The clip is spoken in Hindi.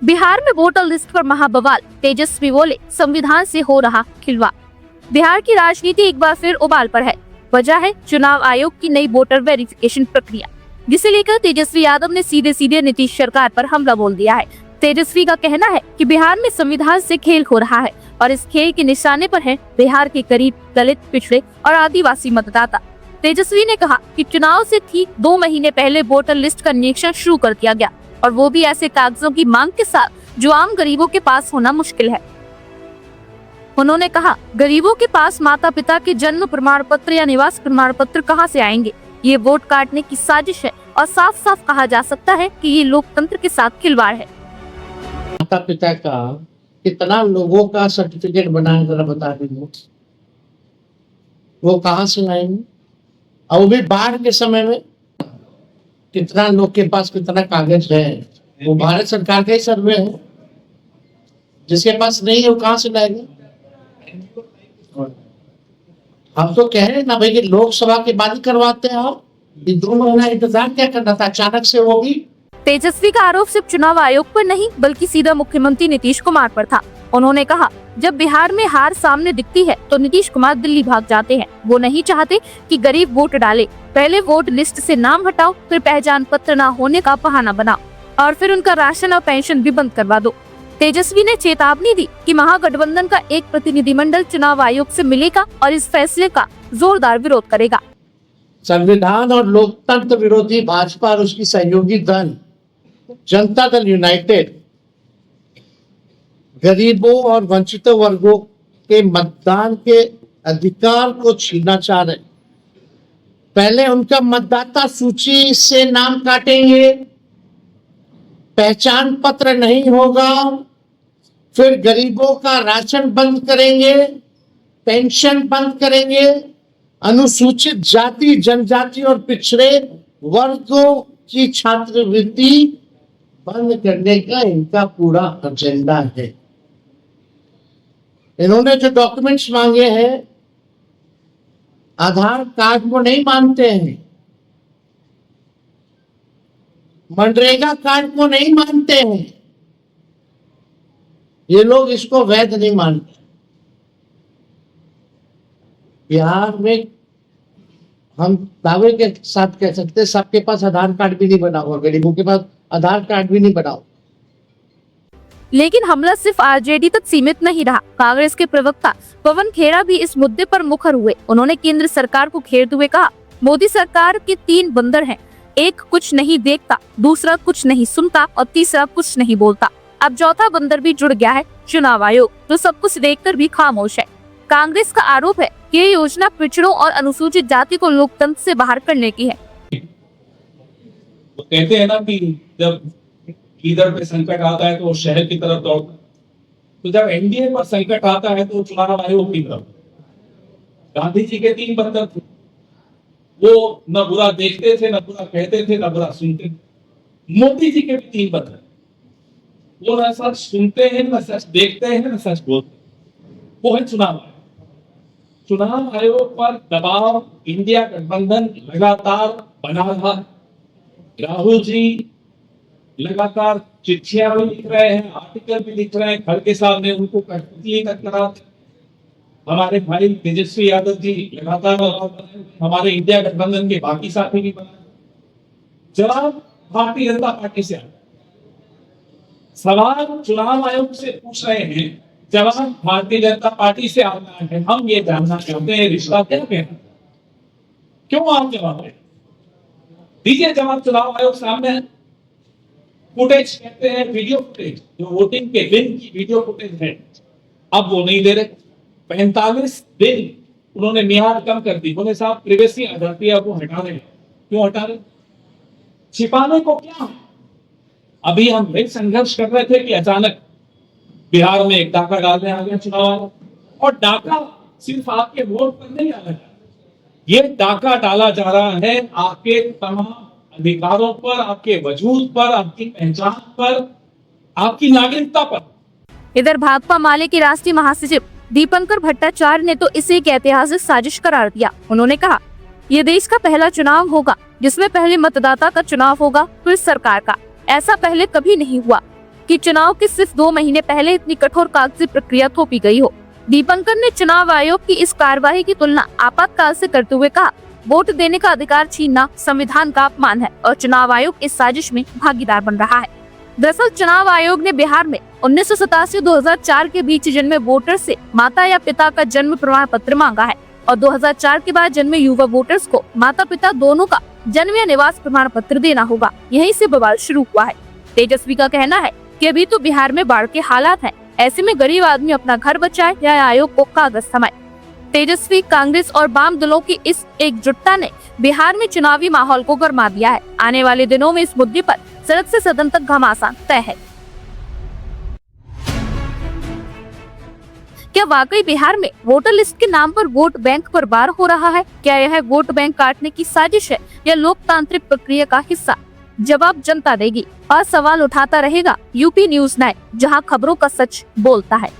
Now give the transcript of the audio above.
बिहार में वोटर लिस्ट पर महाबवाल, तेजस्वी बोले संविधान से हो रहा खिलवाड़। बिहार की राजनीति एक बार फिर उबाल पर है। वजह है चुनाव आयोग की नई वोटर वेरिफिकेशन प्रक्रिया, जिसे लेकर तेजस्वी यादव ने सीधे सीधे नीतीश सरकार पर हमला बोल दिया है। तेजस्वी का कहना है कि बिहार में संविधान से खेल हो रहा है और इस खेल के निशाने पर है बिहार के करीब दलित, पिछड़े और आदिवासी मतदाता। तेजस्वी ने कहा कि चुनाव से ठीक 2 महीने पहले वोटर लिस्ट का निरीक्षण शुरू कर दिया गया, और वो भी ऐसे कागजों की मांग के साथ जो आम गरीबों के पास होना मुश्किल है। उन्होंने कहा, गरीबों के पास माता पिता के जन्म प्रमाण पत्र या निवास प्रमाण पत्र कहां से आएंगे? ये वोट काटने की साजिश है और साफ साफ कहा जा सकता है कि ये लोकतंत्र के साथ खिलवाड़ है। माता पिता का कितना लोगों का सर्टिफिकेट बनाया, जरा बता दीजिए, वो कहाँ से लाएंगे? और वो भी बाढ़ के समय में कितना लोग के पास कितना कागज है? वो भारत सरकार का ही सर्वे है। जिसके पास नहीं है वो कहाँ से लाएंगे? हम तो कह रहे हैं ना भाई कि लोकसभा के बाद ही करवाते हैं। आप 2 महीना इंतजार क्या करना था? अचानक से वो भी। तेजस्वी का आरोप सिर्फ चुनाव आयोग पर नहीं बल्कि सीधा मुख्यमंत्री नीतीश कुमार पर था। उन्होंने कहा, जब बिहार में हार सामने दिखती है तो नीतीश कुमार दिल्ली भाग जाते हैं। वो नहीं चाहते कि गरीब वोट डाले। पहले वोट लिस्ट से नाम हटाओ, फिर पहचान पत्र न होने का बहाना बनाओ और फिर उनका राशन और पेंशन भी बंद करवा दो। तेजस्वी ने चेतावनी दी कि महागठबंधन का एक प्रतिनिधिमंडल चुनाव आयोग से मिलेगा और इस फैसले का जोरदार विरोध करेगा। संविधान और लोकतंत्र विरोधी भाजपा और उसकी सहयोगी दल जनता दल यूनाइटेड गरीबों और वंचित वर्गों के मतदान के अधिकार को छीनना चाह रहे। पहले उनका मतदाता सूची से नाम काटेंगे, पहचान पत्र नहीं होगा, फिर गरीबों का राशन बंद करेंगे, पेंशन बंद करेंगे, अनुसूचित जाति, जनजाति और पिछड़े वर्गों की छात्रवृत्ति बंद करने का इनका पूरा एजेंडा है। इन्होंने जो डॉक्यूमेंट्स मांगे हैं, आधार कार्ड को नहीं मानते हैं, मनरेगा कार्ड को नहीं मानते हैं। ये लोग इसको वैध नहीं मानते। बिहार में हम दावे के साथ कह सकते हैं सबके पास आधार कार्ड भी नहीं बना हुआ, गरीबों के पास आधार कार्ड भी नहीं बना हुआ। लेकिन हमला सिर्फ आरजेडी तक सीमित नहीं रहा। कांग्रेस के प्रवक्ता पवन खेड़ा भी इस मुद्दे पर मुखर हुए। उन्होंने केंद्र सरकार को घेरते हुए कहा, मोदी सरकार के 3 बंदर हैं, एक कुछ नहीं देखता, दूसरा कुछ नहीं सुनता और तीसरा कुछ नहीं बोलता। अब चौथा बंदर भी जुड़ गया है, चुनाव आयोग, जो सब कुछ देखकर भी खामोश है। कांग्रेस का आरोप है कि ये योजना पिछड़ों और अनुसूचित जाति को लोकतंत्र से बाहर करने की है। तो कहते हैं ना कि जब इधर पे संकट आता है तो वो शहर की तरफ दौड़ता है, तो जब एनडीए पर संकट आता है तो चुनाव आयोग की तरफ। गांधी जी के 3 बंदर थे, वो न बुरा देखते थे, न बुरा कहते थे, न बुरा सुनते थे। मोदी जी के भी 3 बंदर, वो न सच सुनते हैं, न सच देखते हैं, न सच बोलते हैं। वो है चुनाव आयोग। चुनाव आयोग पर दबाव इंडिया गठबंधन लगातार बना रहा है। राहुल जी लगातार चिट्ठियां भी लिख रहे हैं, आर्टिकल भी लिख रहे हैं, खड़ के सामने उनको कठपुतली तक करा। हमारे भाई तेजस्वी यादव जी लगातार हमारे इंडिया गठबंधन के बाकी साथी भी बना। जवाब भारतीय जनता पार्टी से आया। सवाल चुनाव आयोग से पूछ रहे हैं, जवाब भारतीय जनता पार्टी से आता है। हम ये जानना चाहते हैं रिश्ता क्या है, क्यों आप जवाब दें? दीजिए जवाब। चुनाव आयोग सामने है। फुटेज कहते हैं, वीडियो फुटेज, जो वोटिंग के दिन की वीडियो फुटेज है, अब वो नहीं दे रहे। 45 दिन उन्होंने मियाद कम कर दी। बोले साहब प्रिवेसी आ जाती है, अब वो हटा रहे। क्यों हटा रहे? छिपाने को क्या? अभी हम एक संघर्ष कर रहे थे कि अचानक बिहार में एक डाका डालने आ गया चुनाव आयोग, और डाका सिर्फ आपके वोट पर नहीं आ रहा है, ये डाका डाला जा रहा है आपके तमाम अधिकारों पर, आपके वजूद पर, आपकी पहचान पर, आपकी नागरिकता पर। इधर भाकपा माले के राष्ट्रीय महासचिव दीपंकर भट्टाचार्य ने तो इसे एक ऐतिहासिक साजिश करार दिया। उन्होंने कहा, ये देश का पहला चुनाव होगा जिसमें पहले मतदाता का चुनाव होगा फिर सरकार का। ऐसा पहले कभी नहीं हुआ। कि चुनाव के सिर्फ 2 महीने पहले इतनी कठोर कागजी प्रक्रिया थोपी गई हो। दीपंकर ने चुनाव आयोग की इस कार्रवाई की तुलना आपातकाल से करते हुए कहा, वोट देने का अधिकार छीनना संविधान का अपमान है और चुनाव आयोग इस साजिश में भागीदार बन रहा है। दरअसल चुनाव आयोग ने बिहार में 1987-2004 के बीच जन्मे वोटर से माता या पिता का जन्म प्रमाण पत्र मांगा है और 2004 के बाद जन्मे युवा वोटर्स को माता पिता दोनों का जन्म या निवास प्रमाण पत्र देना होगा। यहीं से बवाल शुरू हुआ है। तेजस्वी का कहना है कि अभी तो बिहार में बाढ़ के हालात हैं, ऐसे में गरीब आदमी अपना घर बचाए या आयोग को कागज थमाए। तेजस्वी, कांग्रेस और वाम दलों की इस एकजुटता ने बिहार में चुनावी माहौल को गरमा दिया है। आने वाले दिनों में इस मुद्दे पर सड़क से सदन तक घमासान तय है। क्या वाकई बिहार में वोटर लिस्ट के नाम पर वोट बैंक पर वार हो रहा है? क्या यह वोट बैंक काटने की साजिश है या लोकतांत्रिक प्रक्रिया का हिस्सा? जवाब जनता देगी और सवाल उठाता रहेगा यूपी न्यूज़ 9, जहां खबरों का सच बोलता है।